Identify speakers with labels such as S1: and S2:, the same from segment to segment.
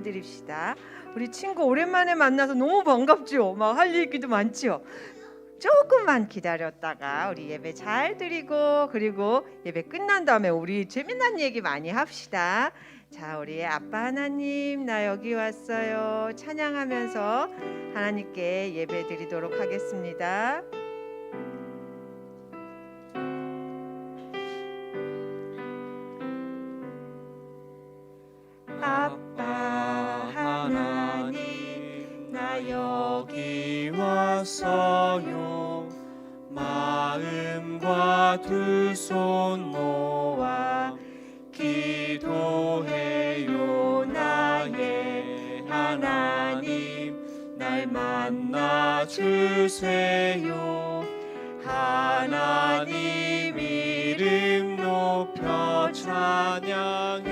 S1: 드립시다. 우리 친구 오랜만에 만나서 너무 반갑죠? 막 할 얘기도 많지요? 조금만 기다렸다가 우리 예배 잘 드리고 그리고 예배 끝난 다음에 우리 재미난 얘기 많이 합시다. 자, 우리 아빠 하나님, 나 여기 왔어요. 찬양하면서 하나님께 예배 드리도록 하겠습니다. 아빠 하나님, 나 여기 왔어요. 마음과 두 손 모아 기도해요. 나의 하나님, 날 만나 주세요. 하나님 이름 높여 찬양해요.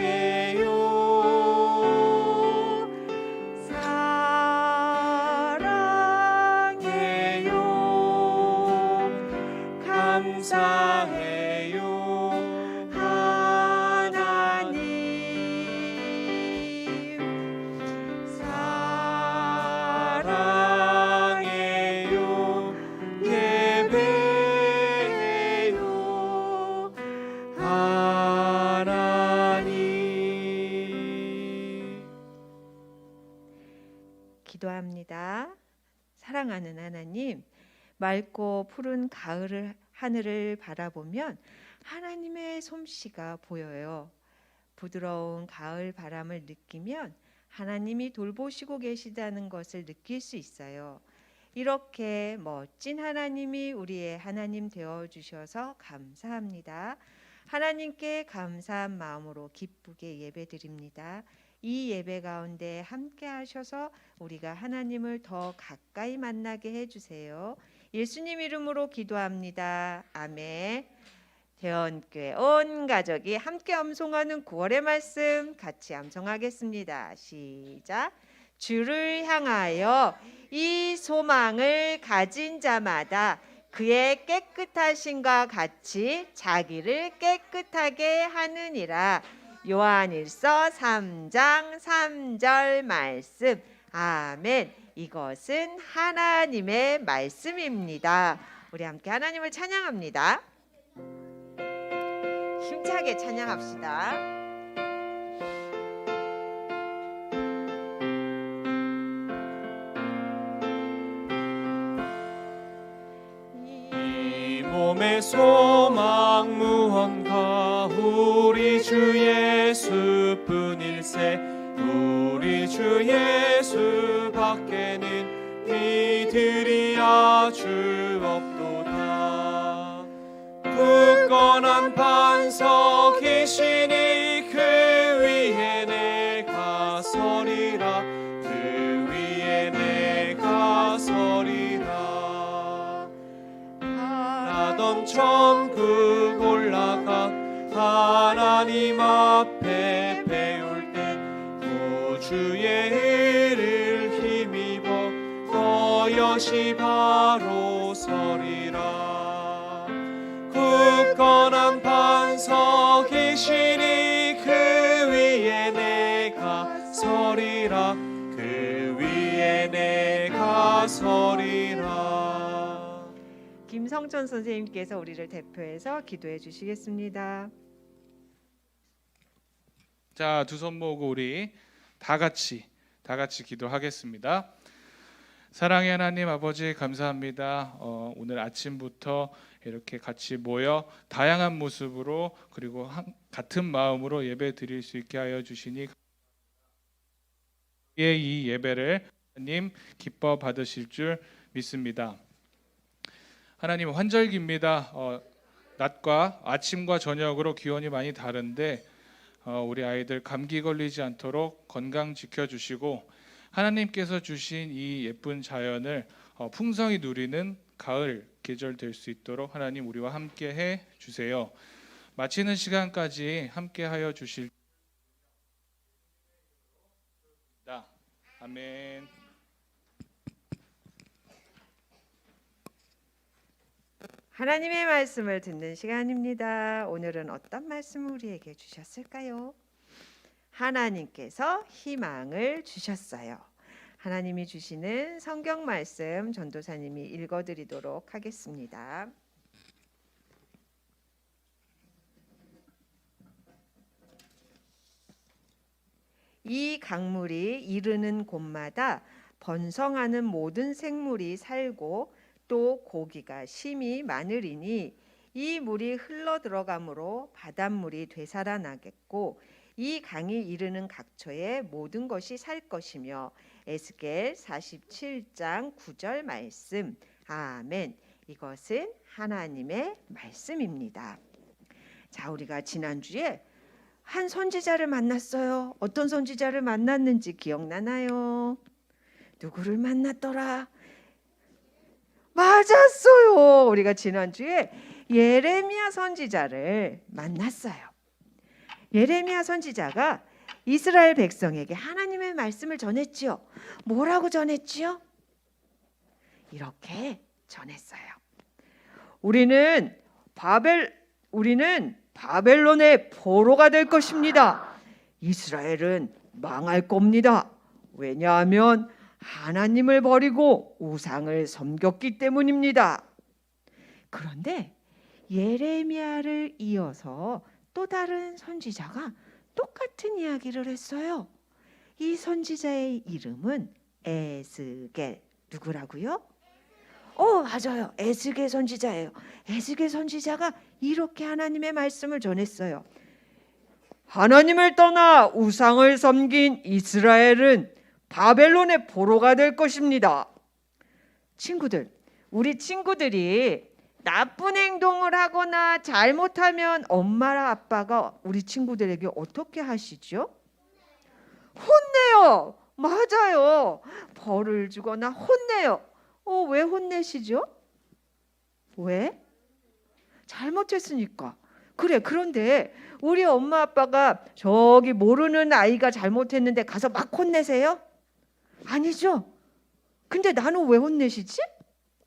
S1: 감사해요. 하나님 사랑해요. 예배해요. 하나님. 기도합니다. 사랑하는 하나님, 맑고 푸른 하늘을 바라보면 하나님의 솜씨가 보여요. 부드러운 가을 바람을 느끼면 하나님이 돌보시고 계시다는 것을 느낄 수 있어요. 이렇게 멋진 하나님이 우리의 하나님 되어 주셔서 감사합니다. 하나님께 감사한 마음으로 기쁘게 예배드립니다. 이 예배 가운데 함께 하셔서 우리가 하나님을 더 가까이 만나게 해주세요. 예수님 이름으로 기도합니다. 아멘. 대원교회 온 가족이 함께 암송하는 9월의 말씀 같이 암송하겠습니다. 시작. 주를 향하여 이 소망을 가진 자마다 그의 깨끗하심과 같이 자기를 깨끗하게 하느니라. 요한일서 3장 3절 말씀. 아멘. 이것은 하나님의 말씀입니다. 우리 함께 하나님을 찬양합니다. 힘차게 찬양합시다.
S2: 이 몸의 소망 무언가 우리 주 예수뿐일세. 우리 주 예수 밖에는 이들이 아주 없도다. 굳건한 반석이시니 그 위에 내가 서리라. 그 위에 내가 서리라. 나던 천국 올라가 하나님 앞에 배울 때 구주의 의를 힘입어 거여시 바로 서리라. 굳건한 반석이시니 그 위에 내가 서리라. 그 위에 내가 서리라.
S1: 김성천 선생님께서 우리를 대표해서 기도해 주시겠습니다.
S3: 자, 두 손 모으고 우리 다 같이 기도하겠습니다. 사랑의 하나님 아버지 감사합니다. 오늘 아침부터 이렇게 같이 모여 다양한 모습으로 그리고 같은 마음으로 예배 드릴 수 있게 하여 주시니 이 예배를 하나님 기뻐 받으실 줄 믿습니다. 하나님 환절기입니다. 낮과 아침과 저녁으로 기온이 많이 다른데 우리 아이들 감기 걸리지 않도록 건강 지켜주시고 하나님께서 주신 이 예쁜 자연을 풍성히 누리는 가을 계절 될 수 있도록 하나님 우리와 함께 해 주세요. 마치는 시간까지 함께 하여 주실 아멘.
S1: 하나님의 말씀을 듣는 시간입니다. 오늘은 어떤 말씀을 우리에게 주셨을까요? 하나님께서 희망을 주셨어요. 하나님이 주시는 성경 말씀 전도사님이 읽어드리도록 하겠습니다. 이 강물이 이르는 곳마다 번성하는 모든 생물이 살고 또 고기가 심히 많으리니 이 물이 흘러 들어가므로 바닷물이 되살아나겠고 이 강이 이르는 각처에 모든 것이 살 것이며. 에스겔 47장 9절 말씀. 아멘. 이것은 하나님의 말씀입니다. 자, 우리가 지난주에 한 선지자를 만났어요. 어떤 선지자를 만났는지 기억나나요? 누구를 만났더라? 맞았어요. 우리가 지난주에 예레미야 선지자를 만났어요. 예레미야 선지자가 이스라엘 백성에게 하나님의 말씀을 전했지요. 뭐라고 전했지요? 이렇게 전했어요. 우리는 바벨론의 포로가 될 것입니다. 이스라엘은 망할 겁니다. 왜냐하면 하나님을 버리고 우상을 섬겼기 때문입니다. 그런데 예레미야를 이어서 또 다른 선지자가 똑같은 이야기를 했어요. 이 선지자의 이름은 에스겔. 누구라고요? 맞아요. 에스겔 선지자예요. 에스겔 선지자가 이렇게 하나님의 말씀을 전했어요. 하나님을 떠나 우상을 섬긴 이스라엘은 바벨론의 포로가 될 것입니다. 친구들, 우리 친구들이 나쁜 행동을 하거나 잘못하면 엄마랑 아빠가 우리 친구들에게 어떻게 하시죠? 혼내요. 맞아요. 벌을 주거나 혼내요. 왜 혼내시죠? 왜? 잘못했으니까. 그래, 그런데 우리 엄마 아빠가 저기 모르는 아이가 잘못했는데 가서 막 혼내세요? 아니죠. 근데 나는 왜 혼내시지?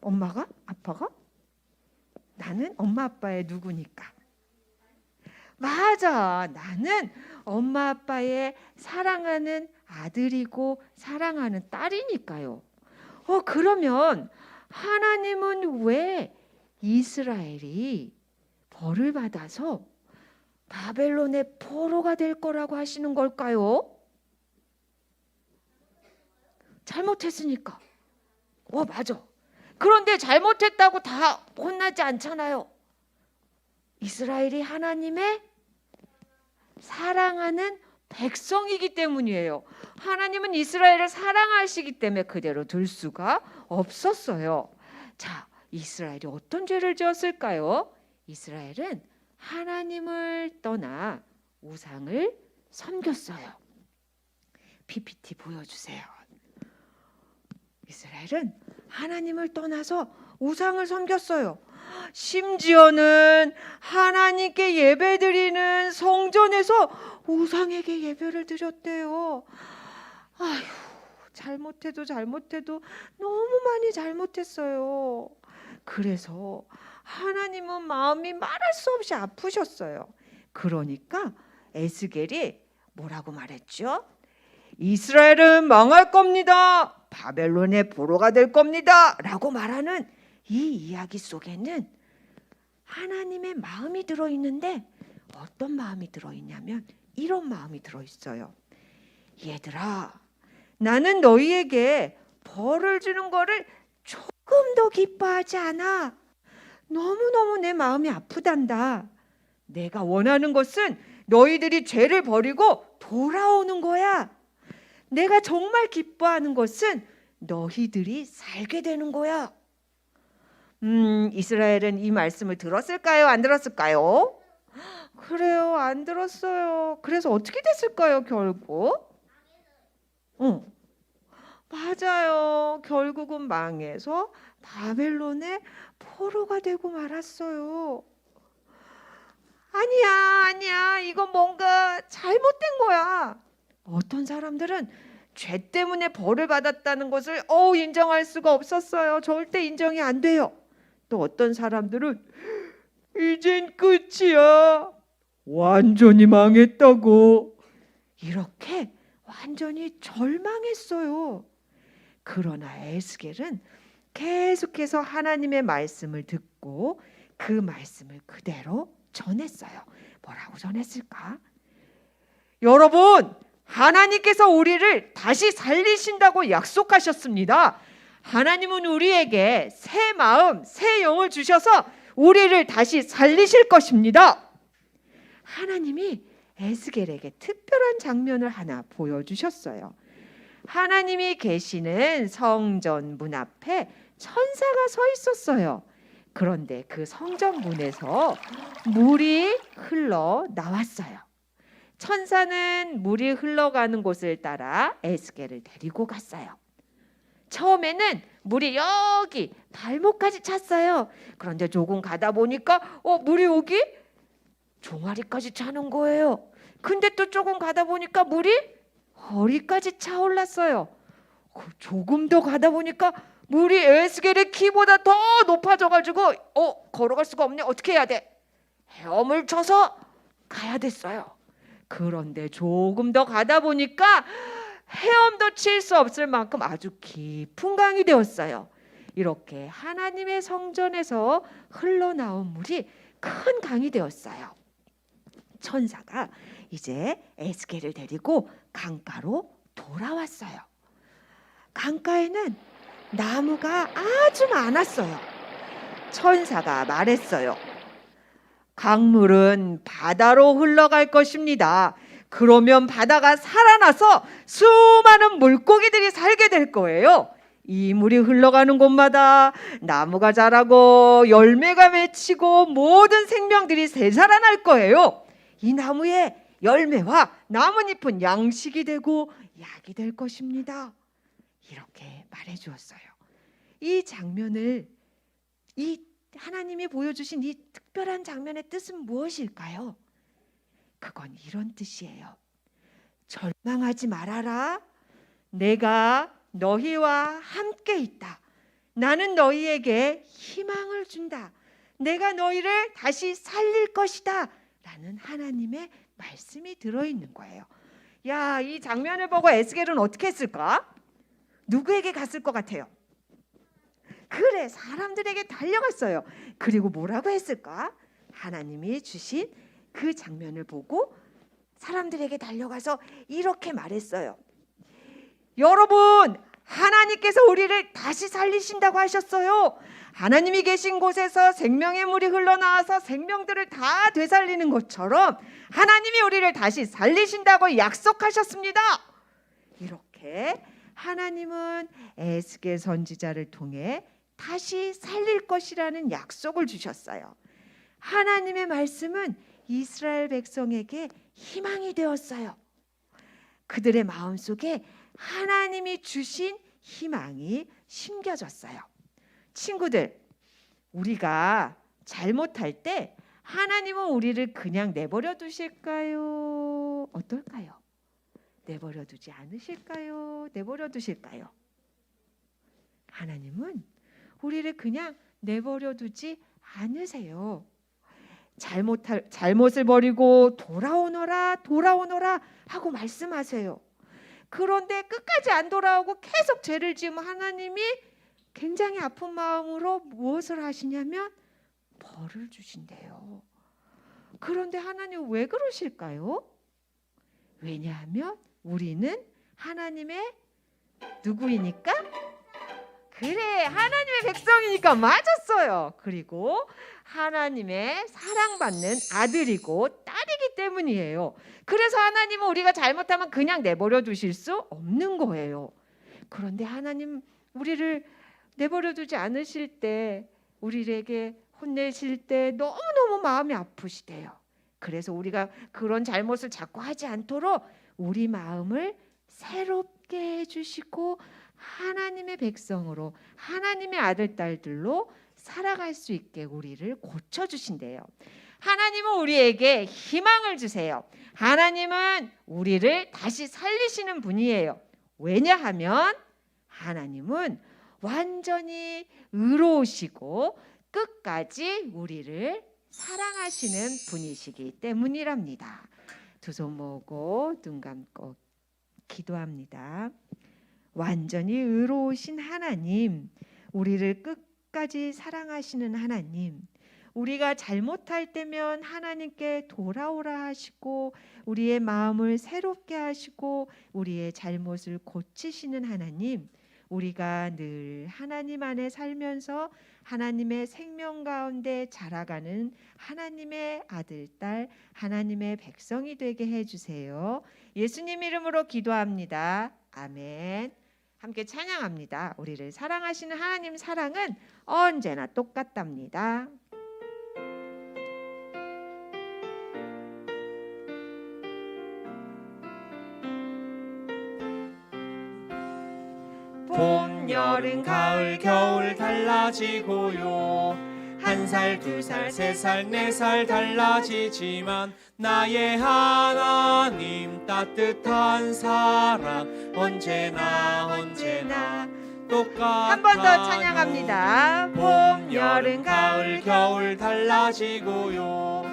S1: 엄마가? 아빠가? 나는 엄마 아빠의 누구니까. 맞아. 나는 엄마 아빠의 사랑하는 아들이고 사랑하는 딸이니까요. 그러면 하나님은 왜 이스라엘이 벌을 받아서 바벨론의 포로가 될 거라고 하시는 걸까요? 잘못했으니까. 맞아. 그런데 잘못했다고 다 혼나지 않잖아요. 이스라엘이 하나님의 사랑하는 백성이기 때문이에요. 하나님은 이스라엘을 사랑하시기 때문에 그대로 둘 수가 없었어요. 자, 이스라엘이 어떤 죄를 지었을까요? 이스라엘은 하나님을 떠나 우상을 섬겼어요. PPT 보여주세요. 이스라엘은 하나님을 떠나서 우상을 섬겼어요. 심지어는 하나님께 예배드리는 성전에서 우상에게 예배를 드렸대요. 아휴, 잘못해도 너무 많이 잘못했어요. 그래서 하나님은 마음이 말할 수 없이 아프셨어요. 그러니까 에스겔이 뭐라고 말했죠? 이스라엘은 망할 겁니다. 바벨론의 포로가 될 겁니다. 라고 말하는 이 이야기 속에는 하나님의 마음이 들어있는데 어떤 마음이 들어있냐면 이런 마음이 들어있어요. 얘들아, 나는 너희에게 벌을 주는 거를 조금 더 기뻐하지 않아. 너무너무 내 마음이 아프단다. 내가 원하는 것은 너희들이 죄를 버리고 돌아오는 거야. 내가 정말 기뻐하는 것은 너희들이 살게 되는 거야. 이스라엘은 이 말씀을 들었을까요? 안 들었을까요? 그래요, 안 들었어요. 그래서 어떻게 됐을까요, 결국? 맞아요. 결국은 망해서 바벨론의 포로가 되고 말았어요. 아니야. 이건 뭔가 잘못된 거야. 어떤 사람들은 죄 때문에 벌을 받았다는 것을 인정할 수가 없었어요. 절대 인정이 안 돼요. 또 어떤 사람들은 이젠 끝이야. 완전히 망했다고. 이렇게 완전히 절망했어요. 그러나 에스겔은 계속해서 하나님의 말씀을 듣고 그 말씀을 그대로 전했어요. 뭐라고 전했을까? 여러분, 하나님께서 우리를 다시 살리신다고 약속하셨습니다. 하나님은 우리에게 새 마음, 새 영을 주셔서 우리를 다시 살리실 것입니다. 하나님이 에스겔에게 특별한 장면을 하나 보여주셨어요. 하나님이 계시는 성전 문 앞에 천사가 서 있었어요. 그런데 그 성전 문에서 물이 흘러 나왔어요. 천사는 물이 흘러가는 곳을 따라 에스겔을 데리고 갔어요. 처음에는 물이 여기 발목까지 찼어요. 그런데 조금 가다 보니까 물이 여기 종아리까지 차는 거예요. 근데 또 조금 가다 보니까 물이 허리까지 차올랐어요. 조금 더 가다 보니까 물이 에스겔의 키보다 더 높아져가지고 걸어갈 수가 없네. 어떻게 해야 돼? 헤엄을 쳐서 가야 됐어요. 그런데 조금 더 가다 보니까 헤엄도 칠 수 없을 만큼 아주 깊은 강이 되었어요. 이렇게 하나님의 성전에서 흘러나온 물이 큰 강이 되었어요. 천사가 이제 에스겔을 데리고 강가로 돌아왔어요. 강가에는 나무가 아주 많았어요. 천사가 말했어요. 강물은 바다로 흘러갈 것입니다. 그러면 바다가 살아나서 수많은 물고기들이 살게 될 거예요. 이 물이 흘러가는 곳마다 나무가 자라고 열매가 맺히고 모든 생명들이 되살아날 거예요. 이 나무의 열매와 나뭇잎은 양식이 되고 약이 될 것입니다. 이렇게 말해 주었어요. 이 장면을, 이 하나님이 보여주신 이 특별한 장면의 뜻은 무엇일까요? 그건 이런 뜻이에요. 절망하지 말아라. 내가 너희와 함께 있다. 나는 너희에게 희망을 준다. 내가 너희를 다시 살릴 것이다. 라는 하나님의 말씀이 들어있는 거예요. 야, 이 장면을 보고 에스겔은 어떻게 했을까? 누구에게 갔을 것 같아요? 그래, 사람들에게 달려갔어요. 그리고 뭐라고 했을까? 하나님이 주신 그 장면을 보고 사람들에게 달려가서 이렇게 말했어요. 여러분, 하나님께서 우리를 다시 살리신다고 하셨어요. 하나님이 계신 곳에서 생명의 물이 흘러나와서 생명들을 다 되살리는 것처럼 하나님이 우리를 다시 살리신다고 약속하셨습니다. 이렇게 하나님은 에스겔 선지자를 통해 다시 살릴 것이라는 약속을 주셨어요. 하나님의 말씀은 이스라엘 백성에게 희망이 되었어요. 그들의 마음속에 하나님이 주신 희망이 심겨졌어요. 친구들, 우리가 잘못할 때 하나님은 우리를 그냥 내버려 두실까요? 어떨까요? 내버려 두지 않으실까요? 내버려 두실까요? 하나님은 우리를 그냥 내버려 두지 않으세요. 잘못을 버리고 돌아오너라 하고 말씀하세요. 그런데 끝까지 안 돌아오고 계속 죄를 지으면 하나님이 굉장히 아픈 마음으로 무엇을 하시냐면 벌을 주신대요. 그런데 하나님 왜 그러실까요? 왜냐하면 우리는 하나님의 누구이니까? 그래, 하나님의 백성이니까. 맞았어요. 그리고 하나님의 사랑받는 아들이고 딸이기 때문이에요. 그래서 하나님은 우리가 잘못하면 그냥 내버려 두실 수 없는 거예요. 그런데 하나님 우리를 내버려 두지 않으실 때, 우리에게 혼내실 때 너무너무 마음이 아프시대요. 그래서 우리가 그런 잘못을 자꾸 하지 않도록 우리 마음을 새롭게 해주시고 하나님의 백성으로, 하나님의 아들 딸들로 살아갈 수 있게 우리를 고쳐주신대요. 하나님은 우리에게 희망을 주세요. 하나님은 우리를 다시 살리시는 분이에요. 왜냐하면 하나님은 완전히 의로우시고 끝까지 우리를 사랑하시는 분이시기 때문이랍니다. 두 손 모으고 눈 감고 기도합니다. 완전히 의로우신 하나님, 우리를 끝까지 사랑하시는 하나님, 우리가 잘못할 때면 하나님께 돌아오라 하시고 우리의 마음을 새롭게 하시고 우리의 잘못을 고치시는 하나님, 우리가 늘 하나님 안에 살면서 하나님의 생명 가운데 자라가는 하나님의 아들, 딸, 하나님의 백성이 되게 해주세요. 예수님 이름으로 기도합니다. 아멘. 함께 찬양합니다. 우리를 사랑하시는 하나님 사랑은 언제나 똑같답니다.
S2: 봄, 여름, 가을, 겨울 달라지고요. 1살, 2살, 3살, 4살 달라지지만 나의 하나님 따뜻한 사랑 언제나 똑같아요.
S1: 한 번 더 찬양합니다.
S2: 봄, 여름, 가을, 겨울 달라지고요.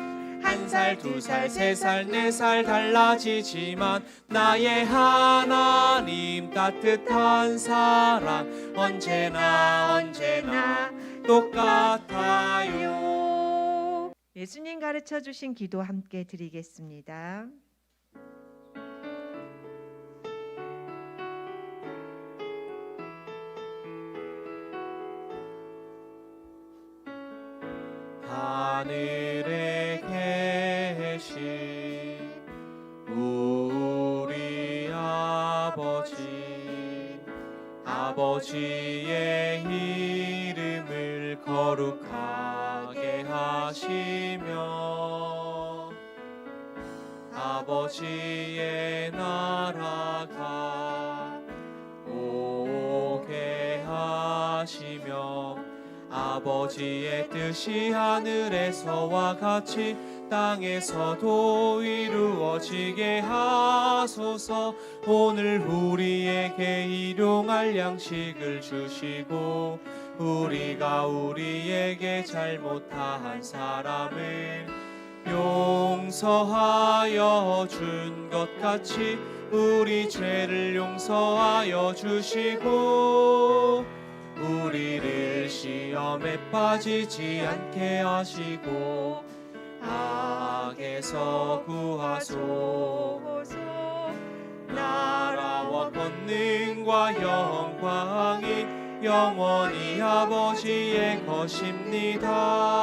S2: 1살, 2살, 3살, 4살 달라지지만 나의 하나님 따뜻한 사랑 언제나 똑같아요.
S1: 예수님 가르쳐 주신 기도 함께 드리겠습니다.
S2: 하늘에 계신 우리 아버지의 이름을 거룩하게 하시며 아버지의 나라가 오게 하시며 아버지의 뜻이 하늘에서와 같이 땅에서도 이루어지게 하소서. 오늘 우리에게 일용할 양식을 주시고 우리가 우리에게 잘못한 사람을 용서하여 준 것 같이 우리 죄를 용서하여 주시고 우리를 시험에 빠지지 않게 하시고 악에서 구하소서. 나라와 권능과 영광이 영원히 아버지의 것입니다.